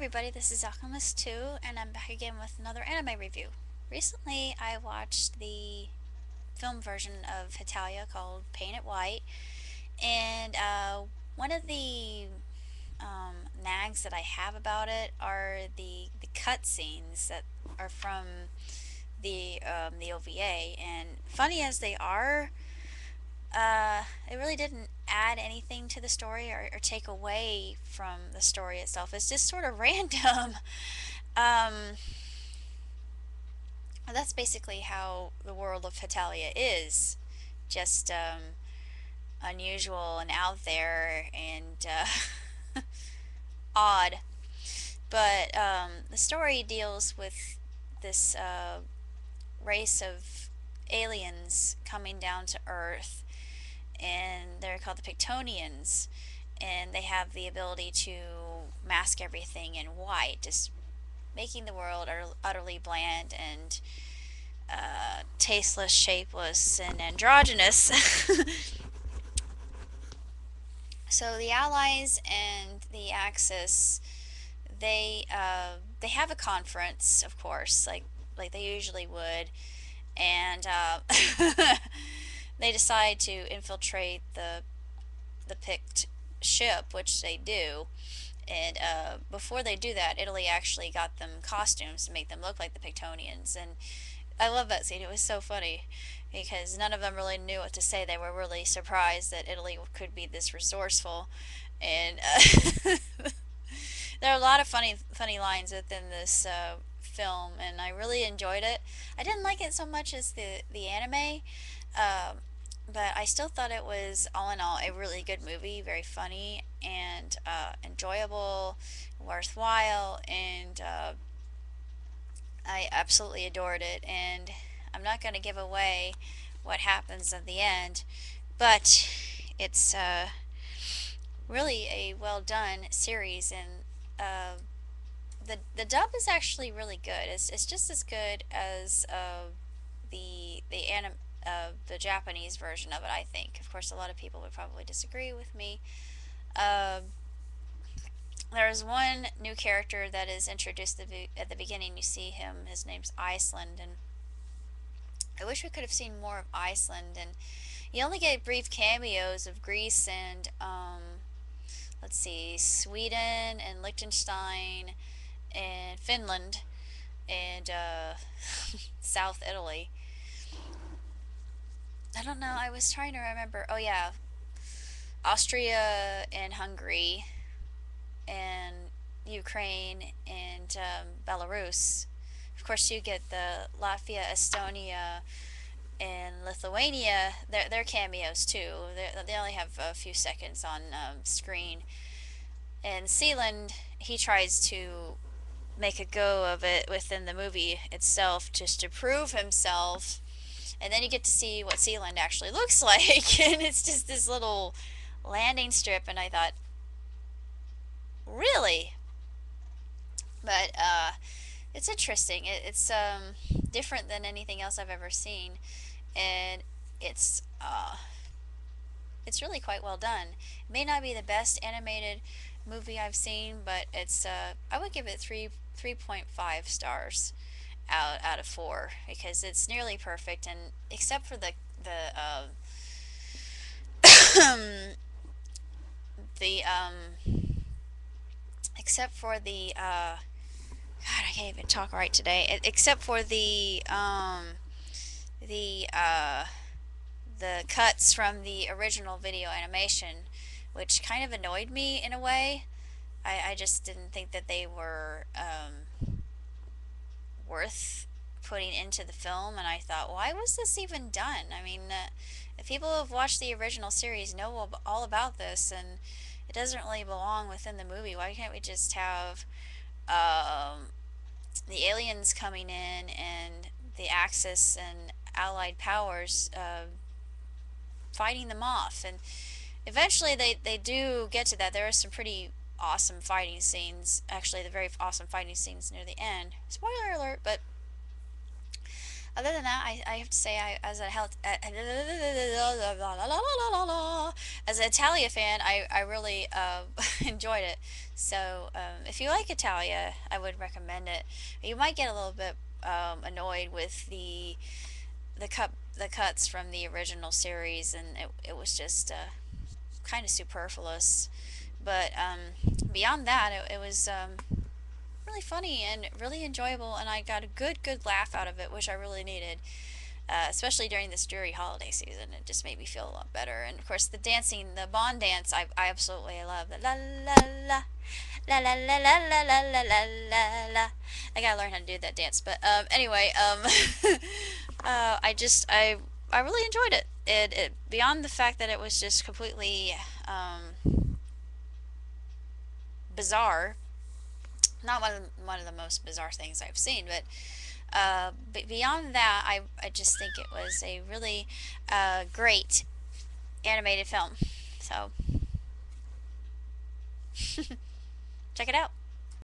everybody, this is Alchemist2, and I'm back again with another anime review. Recently, I watched the film version of Hetalia called Paint It White, and one of the nags that I have about it are the cutscenes that are from the OVA, and funny as they are, it really didn't add anything to the story or take away from the story itself. It's just sort of random. Um, that's basically how the world of Hetalia is. Just unusual and out there and odd. But the story deals with this race of aliens coming down to Earth, and they're called the Pictonians, and they have the ability to mask everything in white, just making the world utterly bland and tasteless, shapeless, and androgynous. So the Allies and the Axis, they have a conference, of course, like they usually would, and they decide to infiltrate the Pict ship, which they do. And before they do that, Italy actually got them costumes to make them look like the Pictonians. And I love that scene. It was so funny because none of them really knew what to say. They were really surprised that Italy could be this resourceful. And there are a lot of funny lines within this film, and I really enjoyed it. I didn't like it so much as the anime, um, but I still thought it was, all in all, a really good movie, very funny and enjoyable, worthwhile, and I absolutely adored it. And I'm not going to give away what happens at the end, but it's really a well done series, and the dub is actually really good. It's just as good as the Japanese version of it, I think. Of course, a lot of people would probably disagree with me. Uh, there's one new character that is introduced at the beginning. You see him. His name's Iceland, and I wish we could have seen more of Iceland. And you only get brief cameos of Greece and let's see, Sweden and Liechtenstein and Finland and South Italy. I don't know. I was trying to remember. Oh yeah, Austria and Hungary and Ukraine and Belarus. Of course, you get the Latvia, Estonia, and Lithuania. They're cameos too. They only have a few seconds on screen. And Sealand, he tries to make a go of it within the movie itself just to prove himself. And then you get to see what Sealand actually looks like, and it's just this little landing strip. And I thought, really? But it's interesting. It's different than anything else I've ever seen, and it's uh, it's really quite well done. It may not be the best animated movie I've seen, but it's I would give it 3.5 stars out of 4 because it's nearly perfect, and except for the except for the God, I can't even talk right today. Except for the the cuts from the original video animation, which kind of annoyed me in a way. I just didn't think that they were worth putting into the film, and I thought, why was this even done? I mean, if people who have watched the original series know all about this, and it doesn't really belong within the movie. Why can't we just have um, the aliens coming in and the Axis and Allied powers fighting them off? And eventually they do get to that. There are some pretty awesome fighting scenes. Actually, the very awesome fighting scenes near the end. Spoiler alert, but Other than that, I have to say, as an Italia fan, I really enjoyed it. So if you like Italia, I would recommend it. You might get a little bit annoyed with the cuts from the original series, and it was just kind of superfluous. But beyond that, it was really funny and really enjoyable, and I got a good laugh out of it, which I really needed, especially during this dreary holiday season. It just made me feel a lot better. And of course, the dancing, the Bond dance, I absolutely love. The la la la. La la la la la la la la la la. I gotta learn how to do that dance. But anyway, I really enjoyed it. It beyond the fact that it was just completely bizarre. Not one of the most bizarre things I've seen, but beyond that, I just think it was a really great animated film. So check it out.